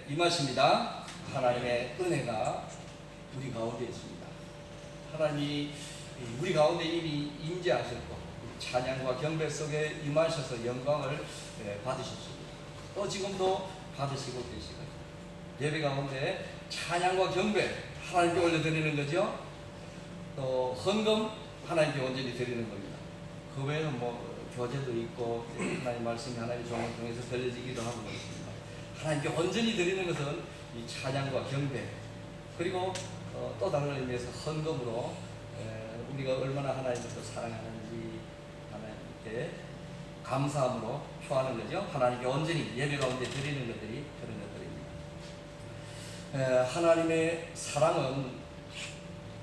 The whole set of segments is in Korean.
임하십니다. 하나님의 은혜가 우리 가운데 있습니다. 하나님이 우리 가운데 이미 임재하셨고 찬양과 경배 속에 임하셔서 영광을 받으셨습니다. 또 지금도 받으시고 계시고요. 예배 가운데 찬양과 경배 하나님께 올려드리는 거죠. 또 헌금 하나님께 온전히 드리는 겁니다. 그 외에는 교제도 있고 하나님 말씀이 하나님의 종을 통해서 들려지기도 하고 있습니다. 하나님께 온전히 드리는 것은 이 찬양과 경배, 그리고 또 다른 의미에서 헌금으로 우리가 얼마나 하나님을 또 사랑하는지 하나님께 감사함으로 표하는 거죠. 하나님께 온전히 예배 가운데 드리는 것들이 그런 것들입니다. 하나님의 사랑은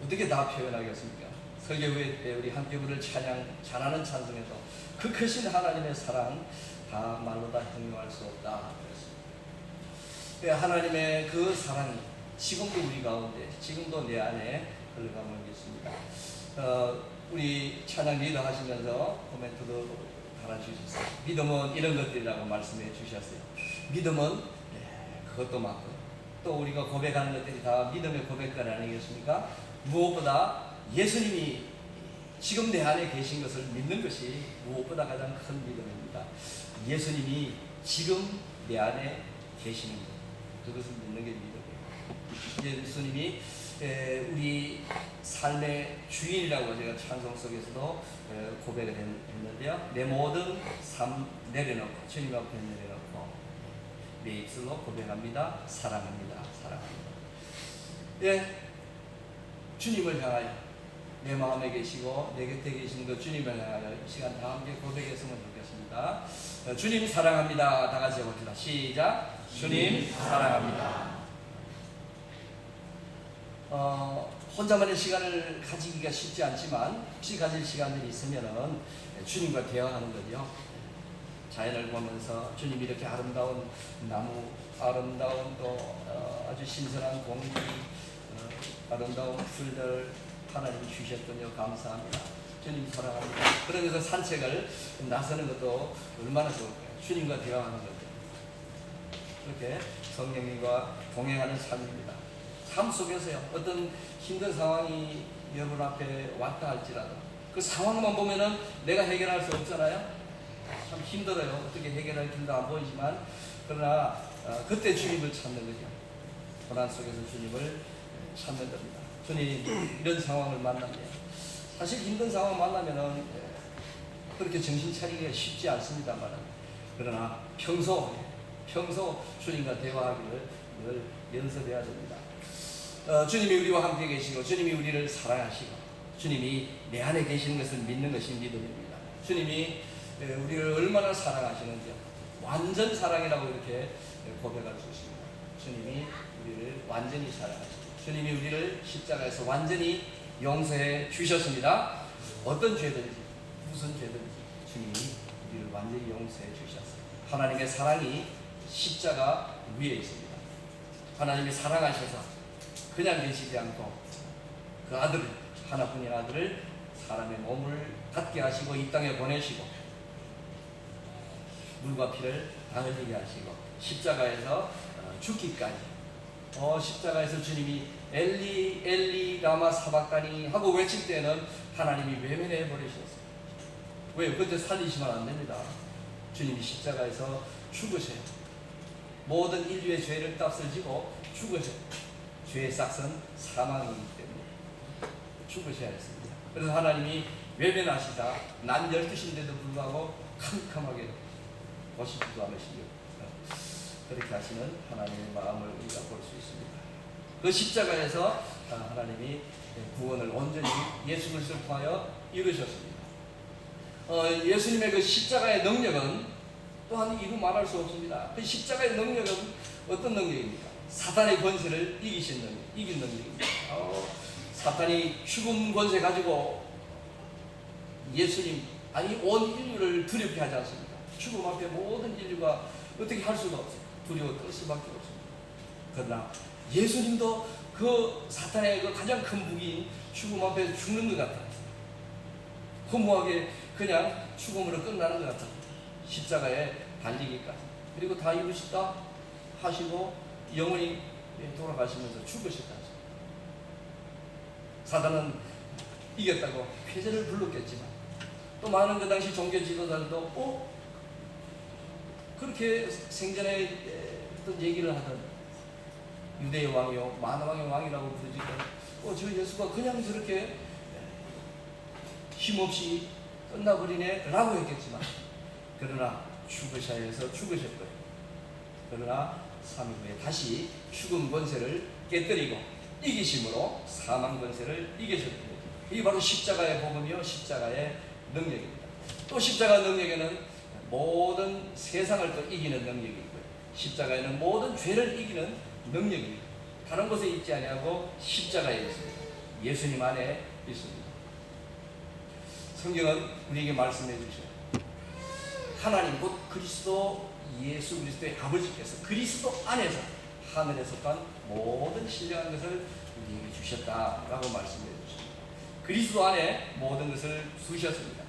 어떻게 다 표현하겠습니까? 설교 후에 우리 함께 부를 찬양, 잘하는 찬송에서 그 크신 하나님의 사랑 다 말로 다 형용할 수 없다. 하나님의 그 사랑이 지금도 우리 가운데, 지금도 내 안에 흘러가고 있습니다. 우리 찬양 리더 하시면서 코멘트도 달아주셨어요. 믿음은 이런 것들이라고 말씀해 주셨어요. 믿음은 그것도 맞고, 또 우리가 고백하는 것들이 다 믿음의 고백들 아니겠습니까? 무엇보다 예수님이 지금 내 안에 계신 것을 믿는 것이 무엇보다 가장 큰 믿음입니다. 예수님이 지금 내 안에 계시는 것, 그것을 믿는 게 믿음이에요. 예수님이 우리 삶의 주인이라고 제가 찬송 속에서도 고백을 했는데요. 내 모든 삶 내려놓고, 주님 앞에 내려놓고 내 입술로 고백합니다. 사랑합니다. 사랑합니다. 주님을 향하여 내 마음에 계시고 내 곁에 계시는 그 주님을 향하여 이 시간 다 함께 고백했으면 좋겠습니다. 주님 사랑합니다. 다 같이 해봅시다. 시작. 주님 사랑합니다. 혼자만의 시간을 가지기가 쉽지 않지만 혹시 가질 시간들이 있으면은 주님과 대화하는 거죠. 자연을 보면서 주님이 이렇게 아름다운 나무, 아름다운 또 아주 신선한 공기, 아름다운 풀들 하나님 주셨군요. 감사합니다. 주님 사랑합니다. 그러면서 산책을 나서는 것도 얼마나 좋을까요? 주님과 대화하는 거죠. 그렇게 성령님과 동행하는 삶입니다. 삶 속에서요, 어떤 힘든 상황이 여러분 앞에 왔다 할지라도 그 상황만 보면은 내가 해결할 수 없잖아요. 참 힘들어요. 어떻게 해결할 길도 안 보이지만, 그러나 그때 주님을 찾는 거죠. 고난 속에서 주님을 찾는 겁니다. 주님, 이런 상황을 만나면, 사실 힘든 상황 만나면은 그렇게 정신 차리기가 쉽지 않습니다만, 그러나 평소 주님과 대화하기를 늘 연습해야 됩니다. 주님이 우리와 함께 계시고 주님이 우리를 사랑하시고 주님이 내 안에 계시는 것을 믿는 것이 믿음입니다. 주님이 우리를 얼마나 사랑하시는지 완전 사랑이라고 이렇게 고백할 수 있습니다. 주님이 우리를 완전히 사랑하시고 주님이 우리를 십자가에서 완전히 용서해 주셨습니다. 어떤 죄든지 무슨 죄든지 주님이 우리를 완전히 용서해 주셨어요. 하나님의 사랑이 십자가 위에 있습니다. 하나님이 사랑하셔서 그냥 계시지 않고 그 아들을, 하나뿐인 아들을 사람의 몸을 갖게 하시고 이 땅에 보내시고 물과 피를 다 흘리게 하시고 십자가에서 죽기까지, 십자가에서 주님이 엘리 엘리 라마 사박다니 하고 외칠 때는 하나님이 외면해 버리셨어요. 왜요? 그때 살리시면 안 됩니다. 주님이 십자가에서 죽으세요. 모든 인류의 죄를 값을 지고 죽으세요. 죄의 싹은 사망이기 때문에 죽으셔야 했습니다. 그래서 하나님이 외면하시다 난 12시인데도 불구하고 캄캄하게 보시지도 않으시고 그렇게 하시는 하나님의 마음을 우리가 볼 수 있습니다. 그 십자가에서 하나님이 구원을 온전히 예수 그리스도를 통하여 이루셨습니다. 예수님의 그 십자가의 능력은 또한 이루 말할 수 없습니다. 그 십자가의 능력은 어떤 능력입니까? 사탄의 권세를 이긴 능력입니다. 사탄이 죽음 권세 가지고 예수님, 아니 온 인류를 두렵게 하지 않습니까? 죽음 앞에 모든 인류가 어떻게 할 수가 없어요. 두려워 떨 수밖에 없습니다. 그러나 예수님도 그 사탄의 그 가장 큰 무기인 죽음 앞에 죽는 것 같아요. 허무하게 그냥 죽음으로 끝나는 것 같아요. 십자가에 달리기까지. 그리고 다 이루시다 하시고 영원히 돌아가시면서 죽으셨다. 사단은 이겼다고 패전을 불렀겠지만 또 많은 그 당시 종교 지도자들도 그렇게 생전에 어떤 얘기를 하던 유대의 왕이요 만왕의 왕이라고 부르지던 저 예수가 그냥 저렇게 힘없이 끝나버리네 라고 했겠지만 그러나 죽으셔야 해서 죽으셨고요. 그러나 3일 후에 다시 죽음 권세를 깨뜨리고 이기심으로 사망 권세를 이기셨습니다. 이게 바로 십자가의 복음이요 십자가의 능력입니다. 또 십자가 능력에는 모든 세상을 또 이기는 능력이 있고요. 십자가에는 모든 죄를 이기는 능력입니다. 다른 곳에 있지 아니하고 십자가에 있습니다. 예수님 안에 있습니다. 성경은 우리에게 말씀해 주셔요. 하나님 곧 그리스도 예수 그리스도의 아버지께서 그리스도 안에서 하늘에 속한 모든 신령한 것을 우리에게 주셨다라고 말씀해 주십니다. 그리스도 안에 모든 것을 주셨습니다.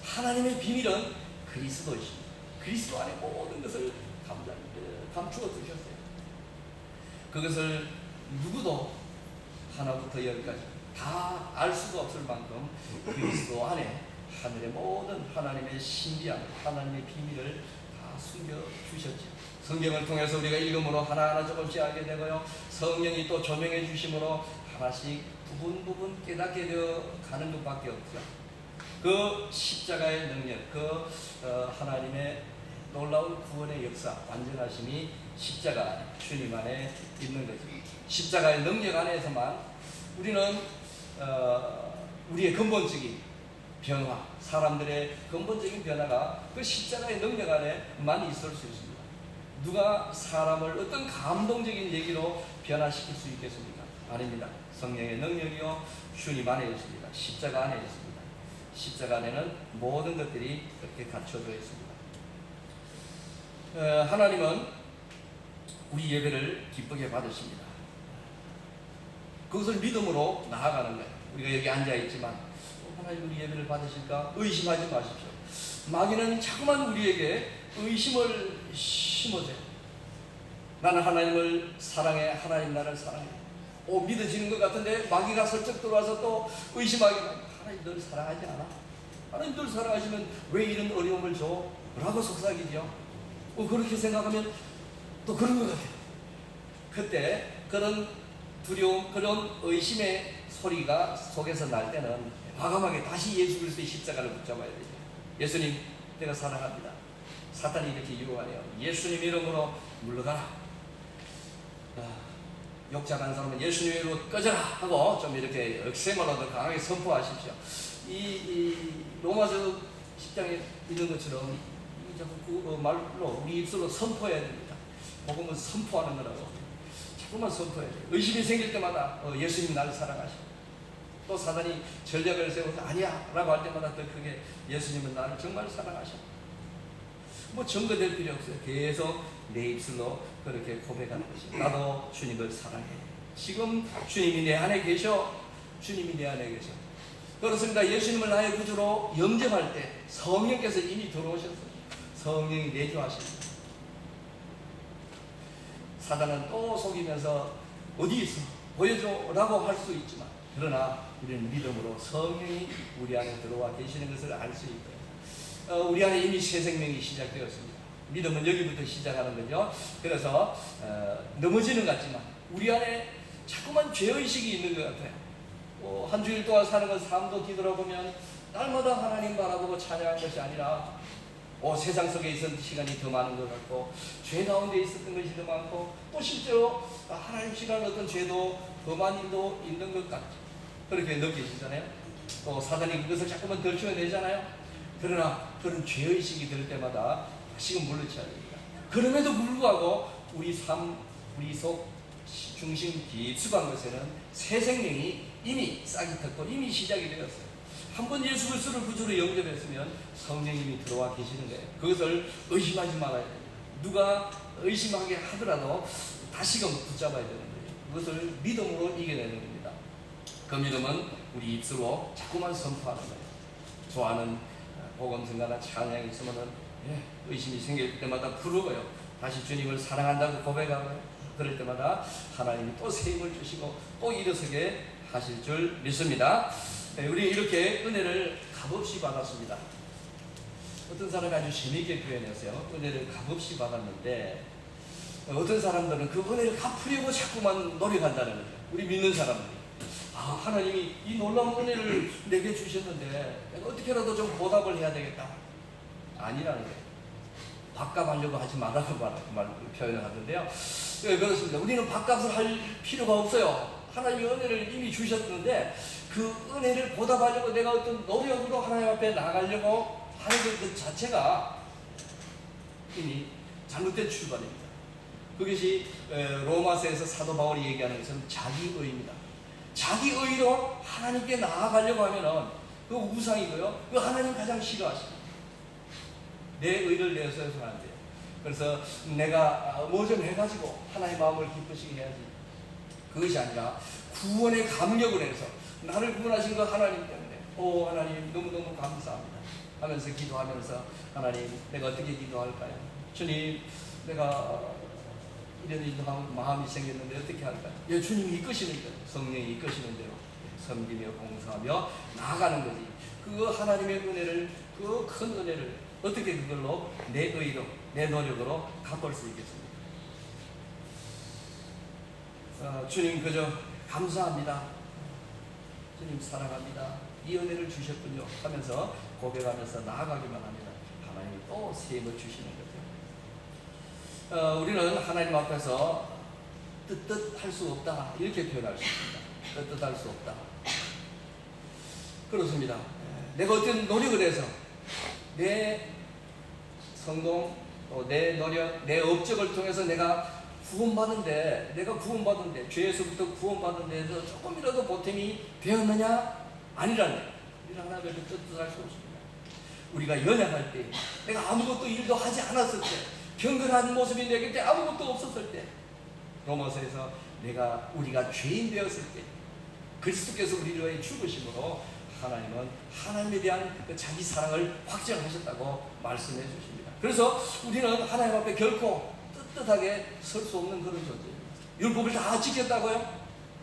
하나님의 비밀은 그리스도이십니다. 그리스도 안에 모든 것을 감추어 두셨어요. 그것을 누구도 하나부터 열까지 다 알 수가 없을 만큼 그리스도 안에 하늘의 모든 하나님의 신비함, 하나님의 비밀을 다 숨겨주셨죠. 성경을 통해서 우리가 읽음으로 하나하나 조금씩 알게 되고요. 성령이 또 조명해 주심으로 하나씩 부분 깨닫게 되어 가는 것밖에 없죠. 그 십자가의 능력, 그 하나님의 놀라운 구원의 역사, 완전하심이 십자가 주님 안에 있는 거죠. 십자가의 능력 안에서만 우리는 우리의 근본적인 변화, 사람들의 근본적인 변화가 그 십자가의 능력 안에만 있을 수 있습니다. 누가 사람을 어떤 감동적인 얘기로 변화시킬 수 있겠습니까? 아닙니다. 성령의 능력이요 주님 안에 있습니다. 십자가 안에 있습니다. 십자가 안에는 모든 것들이 그렇게 갖춰져 있습니다. 하나님은 우리 예배를 기쁘게 받으십니다. 그것을 믿음으로 나아가는 거예요. 우리가 여기 앉아있지만 하나님 우리 예배를 받으실까? 의심하지 마십시오. 마귀는 자꾸만 우리에게 의심을 심어줘요. 나는 하나님을 사랑해. 하나님 나를 사랑해. 믿어지는 것 같은데 마귀가 슬쩍 들어와서 또 의심하게 합니다. 하나님 널 사랑하지 않아? 하나님 널 사랑하시면 왜 이런 어려움을 줘? 라고 속삭이죠. 그렇게 생각하면 또 그런 것 같아요. 그때 그런 두려움, 그런 의심의 소리가 속에서 날 때는 과감하게 다시 예수 그리스도의 십자가를 붙잡아야 되죠. 예수님, 내가 사랑합니다. 사탄이 이렇게 유혹하네요. 예수님 이름으로 물러가라. 욕 잘하는 사람은 예수님 이름으로 꺼져라 하고 좀 이렇게 억센말로도 강하게 선포하십시오. 이 로마서 10장에 있는 것처럼 그 말로 우리 입술로 선포해야 됩니다. 복음은 선포하는 거라고. 자꾸만 선포해야 돼요. 의심이 생길 때마다 예수님 나를 사랑하셔. 또 사단이 전략을 세워서 아니야 라고 할 때마다 더 크게 예수님은 나를 정말 사랑하셔. 증거될 필요 없어요. 계속 내 입술로 그렇게 고백하는 것이 나도 주님을 사랑해. 지금 주님이 내 안에 계셔. 주님이 내 안에 계셔. 그렇습니다. 예수님을 나의 구주로 영접할 때 성령께서 이미 들어오셨어요. 성령이 내주하십니다. 사단은 또 속이면서 어디 있어? 보여줘 라고 할 수 있지만 그러나 우리는 믿음으로 성령이 우리 안에 들어와 계시는 것을 알 수 있고요. 우리 안에 이미 새 생명이 시작되었습니다. 믿음은 여기부터 시작하는 거죠. 그래서 넘어지는 것 같지만 우리 안에 자꾸만 죄의식이 있는 것 같아요. 한 주일 동안 사는 건 삶도 뒤돌아보면 날마다 하나님 바라보고 찬양한 것이 아니라 세상 속에 있었던 시간이 더 많은 것 같고 죄 가운데 있었던 것이 더 많고 또 실제로 하나님 시간 어떤 죄도 더 많이도 있는 것 같죠. 그렇게 느끼시잖아요. 또 사단이 그것을 자꾸만 덜쳐내잖아요. 그러나 그런 죄의식이 들 때마다 다시금 물러쳐야 됩니다. 그럼에도 불구하고 우리 삶, 우리 속 중심 깊숙한 것에는 새 생명이 이미 싹이 텄고 이미 시작이 되었어요. 한번 예수 그리스도를 구주로 영접했으면 성령님이 들어와 계시는 거예요. 그것을 의심하지 말아야 됩니다. 누가 의심하게 하더라도 다시금 붙잡아야 되는 거예요. 그것을 믿음으로 이겨내는 겁니다. 그 믿음은 우리 입술로 자꾸만 선포하는 거예요. 좋아하는 복음 증가나 찬양이 있으면 의심이 생길 때마다 부르고요. 다시 주님을 사랑한다고 고백하고요. 그럴 때마다 하나님이 또 새 힘을 주시고 또 일어서게 하실 줄 믿습니다. 우리 이렇게 은혜를 값없이 받았습니다. 어떤 사람이 아주 재미있게 표현했어요. 은혜를 값없이 받았는데 어떤 사람들은 그 은혜를 갚으려고 자꾸만 노력한다는 거죠. 우리 믿는 사람들이 하나님이 이 놀라운 은혜를 내게 주셨는데 내가 어떻게라도 좀 보답을 해야 되겠다. 아니라는 거예요. 밥값하려고 하지 말라고 표현을 하던데요. 그렇습니다. 우리는 밥값을 할 필요가 없어요. 하나님이 은혜를 이미 주셨는데 그 은혜를 보답하려고 내가 어떤 노력으로 하나님 앞에 나가려고 하는 것 자체가 이미 잘못된 출발입니다. 그것이 로마서에서 사도 바울이 얘기하는 것은 자기의입니다. 자기의로 하나님께 나아가려고 하면은 그 우상이고요. 그 하나님 가장 싫어하십니다. 내 의를 내세워서는 안 돼요. 그래서 내가 뭐 좀 해가지고 하나님의 마음을 기쁘시게 해야지. 그것이 아니라 구원의 감격을 해서 나를 구원하신 거 하나님 때문에 하나님 너무너무 감사합니다 하면서 기도하면서 하나님 내가 어떻게 기도할까요? 주님 내가 이런 마음이 생겼는데 어떻게 할까요? 예, 주님이 이끄시는 대로 성령이 이끄시는 대로 섬기며 봉사하며 나아가는 거지. 그 하나님의 은혜를 그 큰 은혜를 어떻게 그걸로 내 의로 내 노력으로 갚을 수 있겠습니까? 주님 그저 감사합니다. 주님 사랑합니다. 이 은혜를 주셨군요 하면서 고백하면서 나아가기만 하면 하나님이 또 새 힘을 주시는 거죠. 우리는 하나님 앞에서 뜻할 수 없다 이렇게 표현할 수 있습니다. 뜻할 수 없다. 그렇습니다. 내가 어떤 노력을 해서 내 성공, 내 노력, 내 업적을 통해서 내가 구원받은데 죄에서부터 구원받은 데에서 조금이라도 보탬이 되었느냐? 아니라는 우리는 하나님의 뜻할 수 없습니다. 우리가 연약할 때, 내가 아무것도 일도 하지 않았을 때, 경건한 모습이 내 곁에 아무것도 없었을 때, 로마서에서 우리가 죄인 되었을 때, 그리스도께서 우리를 위해 죽으심으로 하나님은 하나님에 대한 그 자기 사랑을 확증하셨다고 말씀해 주십니다. 그래서 우리는 하나님 앞에 결코 떳떳하게 설 수 없는 그런 존재입니다. 율법을 다 지켰다고요?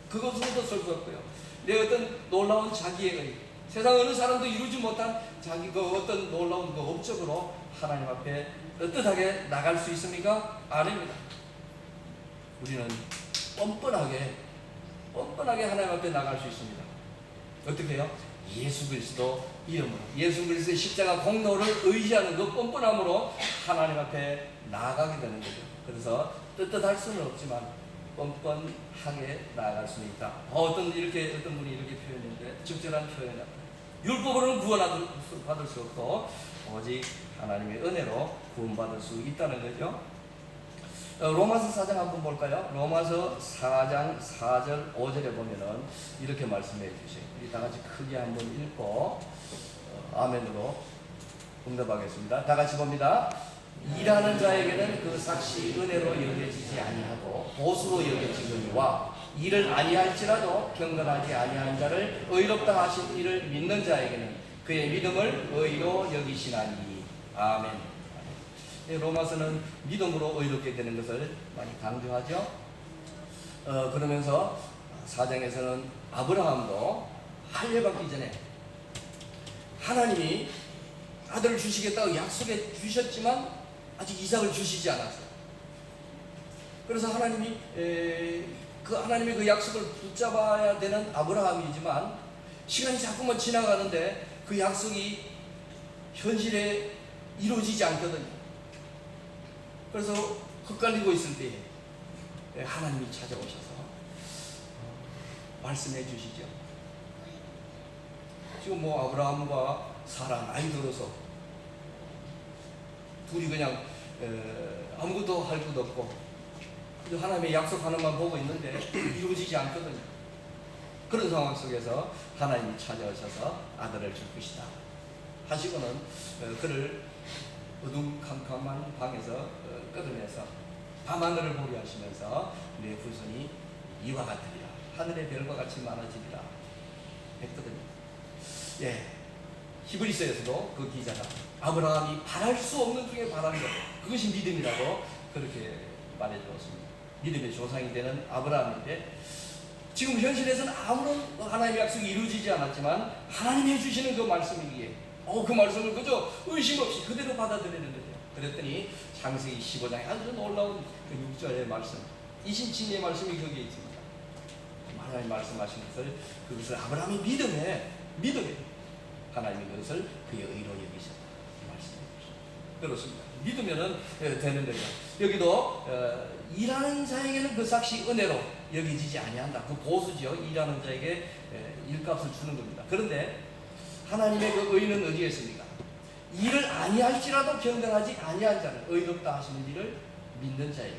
그것으로도 설 수 없고요. 내 어떤 놀라운 자기의 의, 세상 어느 사람도 이루지 못한 자기 그 어떤 놀라운 그 업적으로 하나님 앞에 떳떳하게 나갈 수 있습니까? 아닙니다. 우리는 뻔뻔하게 하나님 앞에 나갈 수 있습니다. 어떻게 해요? 예수 그리스도 이름으로, 예수 그리스도의 십자가 공로를 의지하는 그 뻔뻔함으로 하나님 앞에 나아가게 되는 거죠. 그래서 떳떳할 수는 없지만 뻔뻔하게 나아갈 수는 있다. 어떤 분이 이렇게 표현했는데 적절한 표현이다. 율법으로는 구원받을 수 없고 오직 하나님의 은혜로 구원받을 수 있다는 거죠. 로마서 4장 한번 볼까요? 로마서 4장 4절 5절에 보면은 이렇게 말씀해 주세요. 우리 다 같이 크게 한번 읽고 아멘으로 응답하겠습니다. 다 같이 봅니다. 일하는 자에게는 그 삭시 은혜로 여겨지지 아니하고 보수로 여겨지거니와 일을 아니할지라도 경건하지 아니한 자를 의롭다 하신 이를 믿는 자에게는 그의 믿음을 의로 여기시나니. 아멘. 로마서는 믿음으로 의롭게 되는 것을 많이 강조하죠. 그러면서 4장에서는 아브라함도 할례받기 전에 하나님이 아들을 주시겠다고 약속해 주셨지만 아직 이삭을 주시지 않았어요. 그래서 하나님이 그 하나님의 그 약속을 붙잡아야 되는 아브라함이지만 시간이 자꾸만 지나가는데 그 약속이 현실에 이루어지지 않거든요. 그래서 헛갈리고 있을 때 하나님이 찾아오셔서 말씀해 주시죠. 지금 아브라함과 사라 나이 들어서 둘이 그냥 아무것도 할 것도 없고 하나님의 약속하는 만 보고 있는데 이루어지지 않거든요. 그런 상황 속에서 하나님이 찾아오셔서 아들을 줄 것이다 하시고는 그를 어둠캄캄한 방에서 끌어내서 밤하늘을 보게 하시면서 내 후손이 이와 같으리라, 하늘의 별과 같이 많아지리라 했거든요. 히브리서에서도 그 기자가 아브라함이 바랄 수 없는 중에 바라는 것, 그것이 믿음이라고 그렇게 말해주었습니다. 믿음의 조상이 되는 아브라함인데, 지금 현실에서는 아무런 하나님의 약속이 이루어지지 않았지만 하나님이 해주시는 그 말씀이기에 그 말씀을 그저 의심 없이 그대로 받아들이는 거죠. 그랬더니 창세기 15장에 아주 놀라운 그 6절의 말씀, 이신칭의 말씀이 거기에 있습니다. 하나님 말씀하신 그것을 아브라함이 믿음에 하나님이 그것을 그의 의로 여기셨다 말씀입니다. 그렇습니다. 믿으면은 되는 거죠. 여기도 일하는 자에게는 그 삭시 은혜로 여기지지 아니한다. 그 보수죠. 일하는 자에게 일값을 주는 겁니다. 그런데 하나님의 그 의는 어디에 있습니까? 일을 아니할지라도 경건하지 아니한 자는 의롭다 하시는 일을 믿는 자에게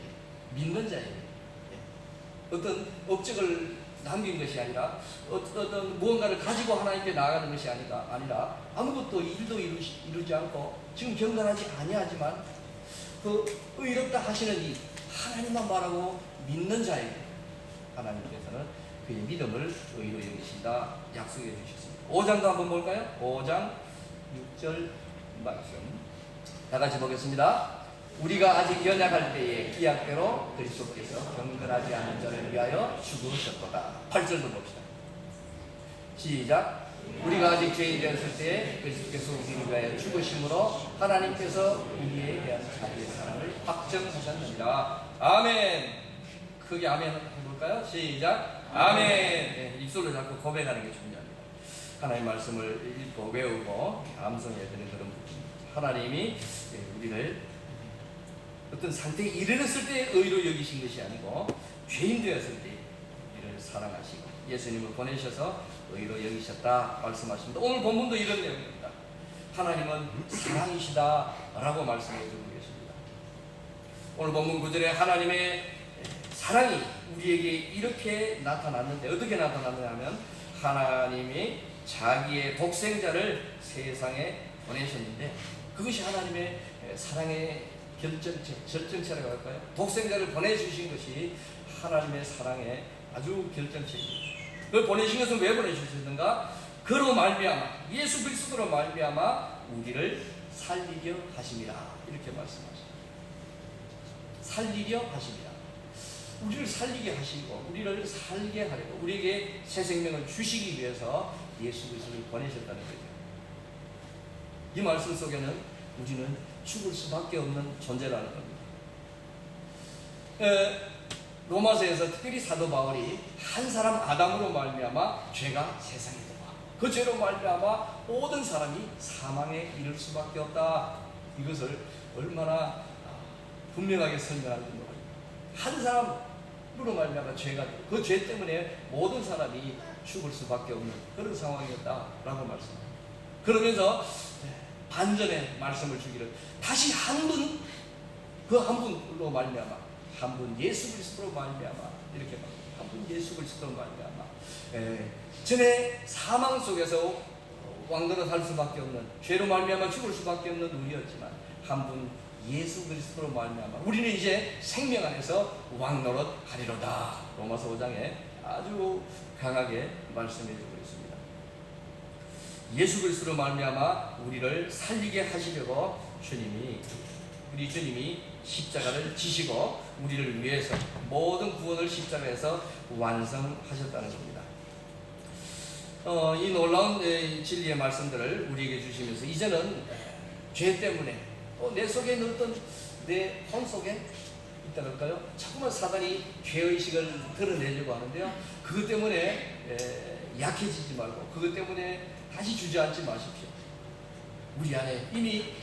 어떤 업적을 남긴 것이 아니라 어떤 무언가를 가지고 하나님께 나아가는 것이 아니라 아무것도 일도 이루지 않고 지금 경건하지 아니하지만 그 의롭다 하시는 이 하나님만 말하고 믿는 자에게 하나님께서는 그의 믿음을 의로 여기신다 약속해 주셨습니다. 5장도 한번 볼까요? 5장 6절 말씀 다 같이 보겠습니다. 우리가 아직 연약할 때에 기약대로 그리스도께서 경건하지 않은 자를 위하여 죽으셨도다. 8절도 봅시다. 시작. 우리가 아직 죄인 되었을 때에 그리스도께서 우리를 위하여 죽으심으로 하나님께서 우리에 대한 자기의 사랑을 확정하셨느니라. 아멘. 크게 아멘 해볼까요? 시작. 아멘. 네, 입술로 자꾸 고백하는 게 중요합니다. 하나님의 말씀을 읽고 외우고 암송해야 되는 그런 부분입니다. 하나님이 우리를 어떤 상태에 이르렀을 때 의로 여기신 것이 아니고 죄인 되었을 때 우리를 사랑하시고 예수님을 보내셔서 의로 여기셨다 말씀하십니다. 오늘 본문도 이런 내용입니다. 하나님은 사랑이시다 라고 말씀해 주고 계십니다. 오늘 본문 9절에 하나님의 사랑이 우리에게 이렇게 나타났는데 어떻게 나타났느냐 하면 하나님이 자기의 독생자를 세상에 보내셨는데 그것이 하나님의 사랑의 결정체라고 할까요? 독생자를 보내주신 것이 하나님의 사랑의 아주 결정체입니다. 그걸 보내신 것은 왜 보내주셨는가? 그로 말미암아 예수 그리스도로 말미암아 우리를 살리려 하심이라 이렇게 말씀하십니다. 살리려 하심이라. 우리를 살리게 하시고 우리를 살게 하려고 우리에게 새 생명을 주시기 위해서 예수 그리스도를 보내셨다는 거죠. 이 말씀 속에는 우리는 죽을 수밖에 없는 존재라는 겁니다. 로마서에서 특별히 사도 바울이 한 사람 아담으로 말미암아 죄가 세상에 들어와 그 죄로 말미암아 모든 사람이 사망에 이를 수밖에 없다. 이것을 얼마나 분명하게 설명하는 겁니다. 한 사람으로 말미암아 죄가 그 죄 때문에 모든 사람이 죽을 수밖에 없는 그런 상황이었다라고 말씀합니다. 그러면서 반전의 말씀을 주기를 다시 한 분, 그 한 분으로 말미암아 한 분 예수 그리스도로 말미암아 이렇게 말합니다. 한 분 예수 그리스도로 말미암아 전에 사망 속에서 왕노릇 할 수밖에 없는 죄로 말미암아 죽을 수밖에 없는 우리였지만 한 분 예수 그리스도로 말미암아 우리는 이제 생명 안에서 왕노릇 하리로다. 로마서 5장에 아주 강하게 말씀해 주고 있습니다. 예수 그리스도로 말미암아 우리를 살리게 하시려고 우리 주님이 십자가를 지시고 우리를 위해서 모든 구원을 십자가에서 완성하셨다는 겁니다. 이 놀라운 진리의 말씀들을 우리에게 주시면서 이제는 죄 때문에 내 속에 있는 어떤 내 혼 속에 있다 그럴까요? 자꾸만 사단이 죄의식을 드러내려고 하는데요. 그것 때문에 약해지지 말고 그것 때문에 다시 주저앉지 마십시오. 우리 안에 이미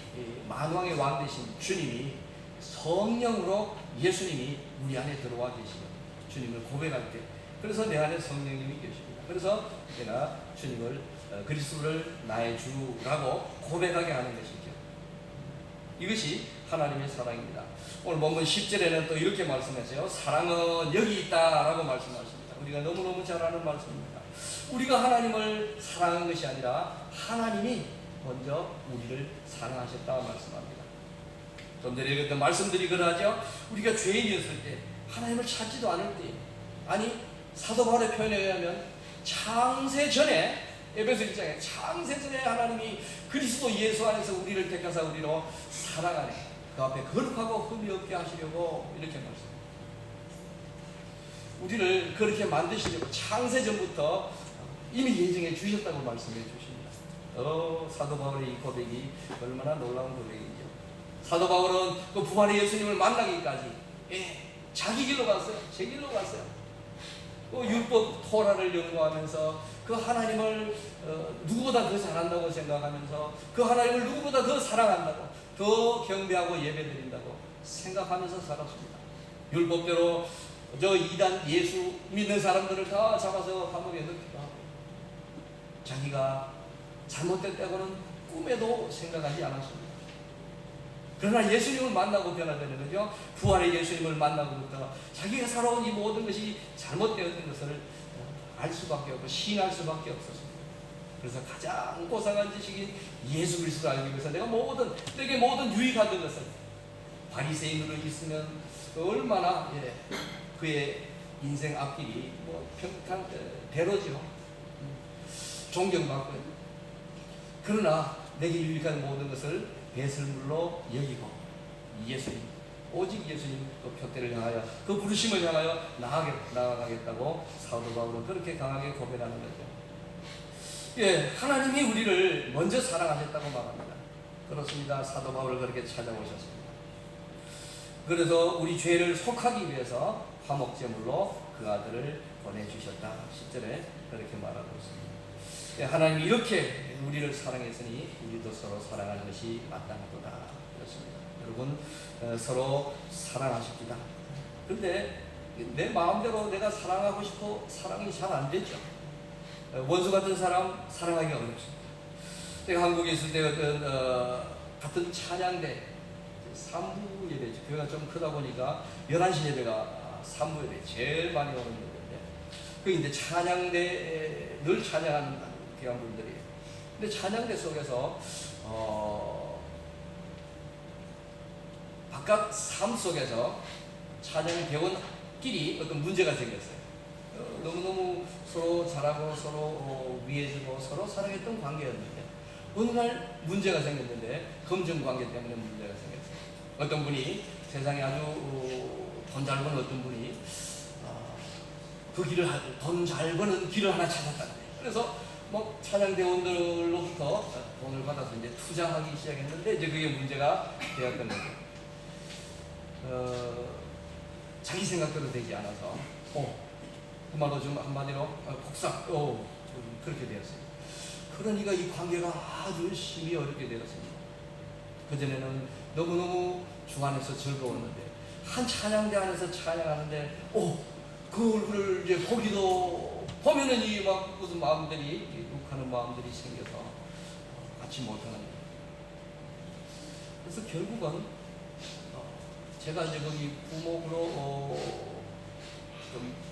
만왕의 왕 되신 주님이 성령으로 예수님이 우리 안에 들어와 계시거든요. 주님을 고백할 때 그래서 내 안에 성령님이 계십니다. 그래서 내가 주님을 그리스도를 나의 주라고 고백하게 하는 것이죠. 이것이 하나님의 사랑입니다. 오늘 본문 10절에는 또 이렇게 말씀하세요. 사랑은 여기 있다라고 말씀하십니다. 우리가 너무너무 잘 아는 말씀입니다. 우리가 하나님을 사랑한 것이 아니라 하나님이 먼저 우리를 사랑하셨다 말씀합니다. 좀 전에 읽었던 말씀들이 그러하죠. 우리가 죄인이었을 때 하나님을 찾지도 않을 때 아니 사도 바울의 표현에 의하면 창세 전에 에베소 1장에 창세 전에 하나님이 그리스도 예수 안에서 우리를 택하사 우리로 사랑하네 그 앞에 거룩하고 흠이 없게 하시려고 이렇게 말씀합니다. 우리를 그렇게 만드시려고 창세전부터 이미 예정해 주셨다고 말씀해 주십니다. 사도 바울의 이 고백이 얼마나 놀라운 고백이죠. 사도 바울은 그 부활의 예수님을 만나기까지 자기 길로 갔어요. 제 길로 갔어요. 율법 토라를 연구하면서 그 하나님을 누구보다 더 잘한다고 생각하면서 그 하나님을 누구보다 더 사랑한다고, 더 경배하고 예배드린다고 생각하면서 살았습니다. 율법대로 저 이단 예수 믿는 사람들을 다 잡아서 감옥에 넣기도 하고, 자기가 잘못될 때고는 꿈에도 생각하지 않았습니다. 그러나 예수님을 만나고 변화되는 거죠. 부활의 예수님을 만나고부터 자기가 살아온 이 모든 것이 잘못되었던 것을 알 수밖에 없고 시인할 수밖에 없었습니다. 그래서 가장 고상한 지식인 예수 그리스도를 알기 위해서 내게 모든 유익하던 것을, 바리새인으로 있으면 얼마나 그의 인생 앞길이 평탄 대로죠. 존경받고, 그러나 내게 유익한 모든 것을 배설물로 여기고 예수님, 오직 예수님 그 표대를 향하여, 그 부르심을 향하여 나아가겠다고 사도 바울은 그렇게 강하게 고백하는 거죠. 하나님이 우리를 먼저 사랑하셨다고 말합니다. 그렇습니다. 사도 바울을 그렇게 찾아오셨습니다. 그래서 우리 죄를 속하기 위해서 화목제물로 그 아들을 보내주셨다. 10절에 그렇게 말하고 있습니다. 하나님이 이렇게 우리를 사랑했으니 우리도 서로 사랑하는 것이 마땅하도다. 그렇습니다. 여러분, 서로 사랑하십니다. 근데 내 마음대로 내가 사랑하고 싶어 사랑이 잘 안 되죠. 원수 같은 사람 사랑하기 어렵습니다. 제가 한국에 있을 때 같은 찬양대 3부 예배죠. 교회가 좀 크다 보니까 11시 예배가 3부 예배 제일 많이 오는 예배인데, 그 이제 찬양대 늘 찬양하는 귀한 분들이에요. 근데 찬양대 속에서 바깥 삶 속에서 찬양을 배운 끼리 어떤 문제가 생겼어요. 너무너무 서로 잘하고 서로 위해주고 서로 사랑했던 관계였는데, 어느 날 문제가 생겼는데 검증관계 때문에 문제가 생겼어요. 어떤 분이, 세상에 아주 돈 잘 버는 어떤 분이 그 길을, 돈 잘 버는 길을 하나 찾았다는 거예요. 그래서 찬양대원들로부터 돈을 받아서 이제 투자하기 시작했는데, 이제 그게 문제가 되었던 거죠. 자기 생각대로 되지 않아서 그 말로 좀 한마디로 폭삭 그렇게 되었어요. 그러니까 이 관계가 아주 심히 어렵게 되었습니다. 그전에는 너무너무 주안에서 즐거웠는데, 한 찬양대 안에서 찬양하는데 그 얼굴을 이제 보기도 보면은 무슨 마음들이, 욕하는 마음들이 생겨서 같이 못하는 거예요. 그래서 결국은 제가 이제 거기 부목으로 좀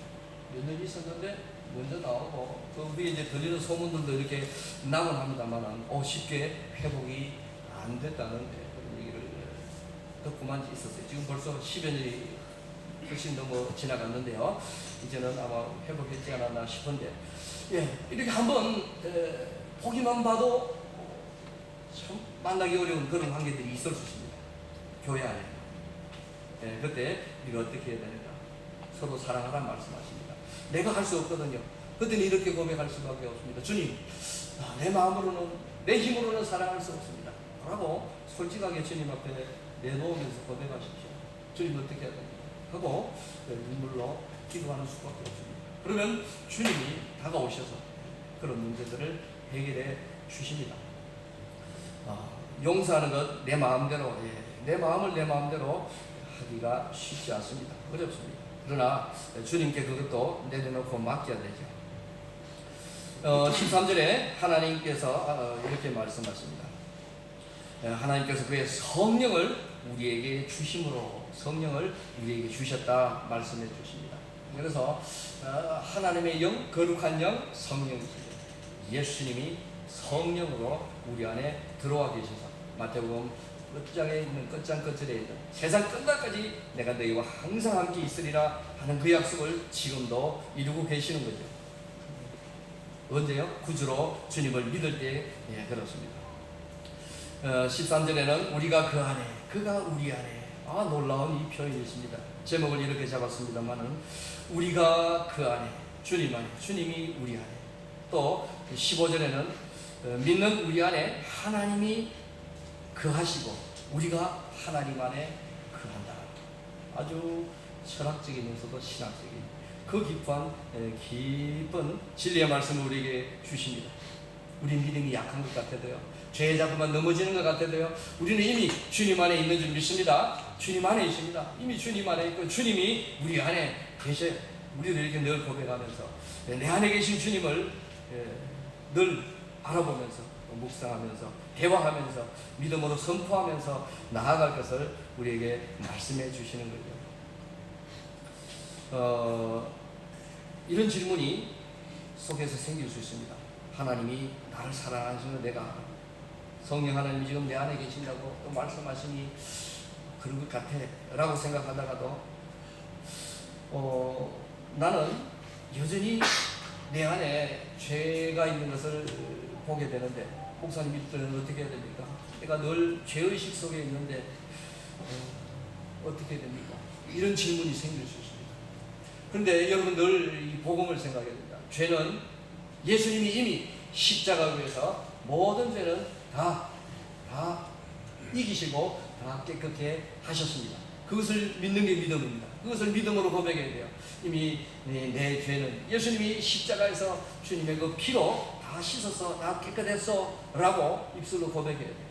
몇 년 있었는데 먼저 나오고, 그 위에 이제 들리는 소문들도 이렇게 나곤 합니다만 쉽게 회복이 안 됐다는 그런 얘기를 듣고만 있었어요. 지금 벌써 10여 년이 훨씬 넘어 지나갔는데요. 이제는 아마 회복했지 않았나 싶은데, 이렇게 한번 보기만 봐도 참 만나기 어려운 그런 관계들이 있을 수 있습니다. 교회 안에. 그때 우리가 어떻게 해야 되는가? 서로 사랑하라는 말씀하십니다. 내가 할 수 없거든요. 그때는 이렇게 고백할 수밖에 없습니다. 주님, 내 마음으로는, 내 힘으로는 사랑할 수 없습니다. 라고 솔직하게 주님 앞에 내놓으면서 고백하십시오. 주님 어떻게 해야 됩니까? 하고 눈물로 기도하는 수밖에 없습니다. 그러면 주님이 다가오셔서 그런 문제들을 해결해 주십니다. 용서하는 것 내 마음대로, 내 마음을 내 마음대로 하기가 쉽지 않습니다. 어렵습니다. 그러나 주님께 그것도 내려놓고 맡겨야 되죠. 13절에 하나님께서 이렇게 말씀하십니다. 하나님께서 그의 성령을 우리에게 주심으로 성령을 우리에게 주셨다 말씀해 주십니다. 그래서 하나님의 영, 거룩한 영, 성령이십니다. 예수님이 성령으로 우리 안에 들어와 계셔서 마태복음 끝장에 있는 끝장 끝절에 있는 세상 끝날까지 내가 너희와 항상 함께 있으리라 하는 그 약속을 지금도 이루고 계시는 거죠. 언제요? 구주로 주님을 믿을 때 그렇습니다. 13절에는 우리가 그 안에, 그가 우리 안에 놀라운 이 표현이 있습니다. 제목을 이렇게 잡았습니다만은 우리가 그 안에, 주님 안에, 주님이 우리 안에, 또 15절에는 믿는 우리 안에 하나님이 거하시고 우리가 하나님 안에 거한다. 아주 철학적이면서도 신학적인 그 깊은 진리의 말씀을 우리에게 주십니다. 우리 믿음이 약한 것 같아도요, 죄에 자꾸만 넘어지는 것 같아도요, 우리는 이미 주님 안에 있는 줄 믿습니다. 주님 안에 있습니다. 이미 주님 안에 있고 주님이 우리 안에 계셔요. 우리도 이렇게 늘 고백하면서 내 안에 계신 주님을 늘 알아보면서 묵상하면서 대화하면서 믿음으로 선포하면서 나아갈 것을 우리에게 말씀해 주시는 거죠. 이런 질문이 속에서 생길 수 있습니다. 하나님이 나를 사랑하시는 내가 알아. 성령 하나님이 지금 내 안에 계신다고 또 말씀하시니 그런 것 같아 라고 생각하다가도 나는 여전히 내 안에 죄가 있는 것을 보게 되는데, 목사님 믿을 때는 어떻게 해야 됩니까? 내가 늘 죄의식 속에 있는데 어떻게 됩니까? 이런 질문이 생길 수 있습니다. 그런데 여러분 늘 이 복음을 생각해야 됩니다. 죄는 예수님이 이미 십자가 위에서 모든 죄는 다 이기시고 다 깨끗게 하셨습니다. 그것을 믿는 게 믿음입니다. 그것을 믿음으로 고백해야 돼요. 이미 내 죄는 예수님이 십자가에서 주님의 그 피로 다 씻어서 다 깨끗했어 라고 입술로 고백해야 돼요.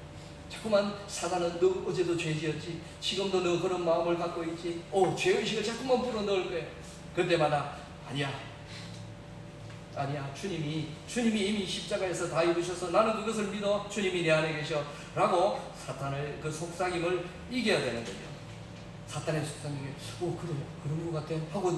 자꾸만 사단은 너 어제도 죄 지었지, 지금도 너 그런 마음을 갖고 있지, 죄의식을 자꾸만 불어넣을 거예요. 그때마다 아니야, 주님이 이미 십자가에서 다 입으셔서 나는 그것을 믿어, 주님이 내 안에 계셔 라고 사탄의 그 속삭임을 이겨야 되는 거죠. 사탄의 속삭임이 그런 것 같아 하고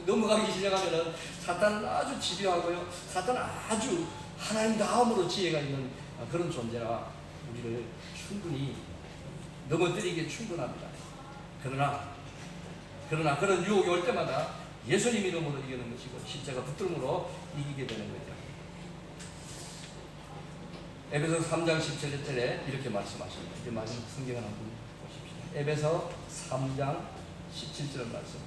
넘어가기 시작하면은 사탄은 아주 집요하고요, 사탄은 아주 하나님 다음으로 지혜가 있는 그런 존재라 우리를 충분히 넘어뜨리기에 충분합니다. 그러나 그런 유혹이 올 때마다 예수님 이름으로 이기는 것이고 십자가 붙들므로 이기게 되는 거죠. 에베소 3장 17절에 이렇게 말씀하십니다. 이제 마지막 성경을 한번 보십시오. 에베소 3장 17절 말씀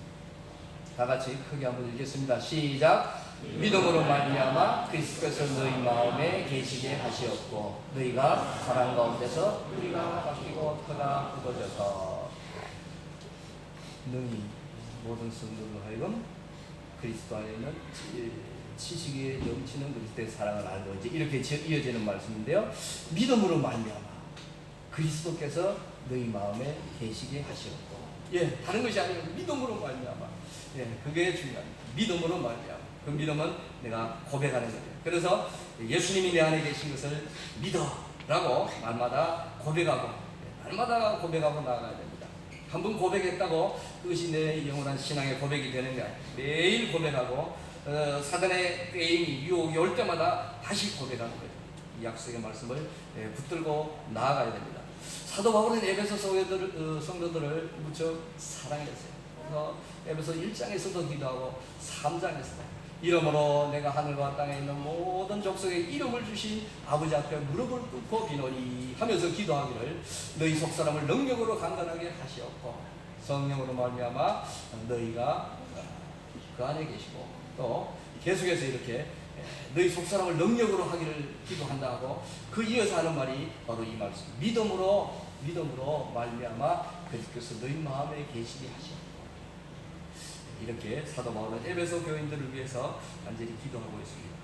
다 같이 크게 한번 읽겠습니다. 시작. 믿음으로 말미암아 그리스도께서 너희 마음에 계시게 하시었고 너희가 사랑 가운데서 뿌리가 바뀌고 터가 굳어져서 능히 모든 성도로 하여금 그리스도 안에 있는 지식에 넘치는 그리스도의 사랑을 알고, 이제 이렇게 이어지는 말씀인데요. 믿음으로 말미암아 그리스도께서 너희 마음에 계시게 하시었고, 다른 것이 아니고 믿음으로 말미암아, 그게 중요합니다. 믿음으로 말미암아. 그 믿음은 내가 고백하는 거예요. 그래서 예수님이 내 안에 계신 것을 믿어라고 날마다 고백하고 나아가야 됩니다. 한번 고백했다고 그것이 내 영원한 신앙의 고백이 되는 게 아니에요. 매일 고백하고 사단의 게임이 유혹이 올 때마다 다시 고백하는 거예요. 이 약속의 말씀을 붙들고 나아가야 됩니다. 사도 바울은 에베소 성도들을 무척 사랑했어요. 그래서 에베소 1장에서도 기도하고 3장에서도 이름으로 내가 하늘과 땅에 있는 모든 족속에 이름을 주신 아버지 앞에 무릎을 꿇고 비노니 하면서 기도하기를 너희 속사람을 능력으로 강건하게 하시었고 성령으로 말미암아 너희가 그 안에 계시고, 또 계속해서 이렇게 너희 속사람을 능력으로 하기를 기도한다 하고 그 이어서 하는 말이 바로 이 말씀. 믿음으로 말미암아 그리스도께서 너희 마음에 계시게 하시었고, 이렇게 사도 바울은 에베소 교인들을 위해서 간절히 기도하고 있습니다.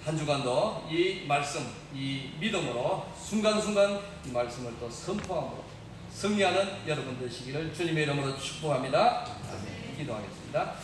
한 주간도 이 말씀, 이 믿음으로 순간순간 이 말씀을 또 선포함으로 승리하는 여러분 되시기를 주님의 이름으로 축복합니다. 아멘. 기도하겠습니다.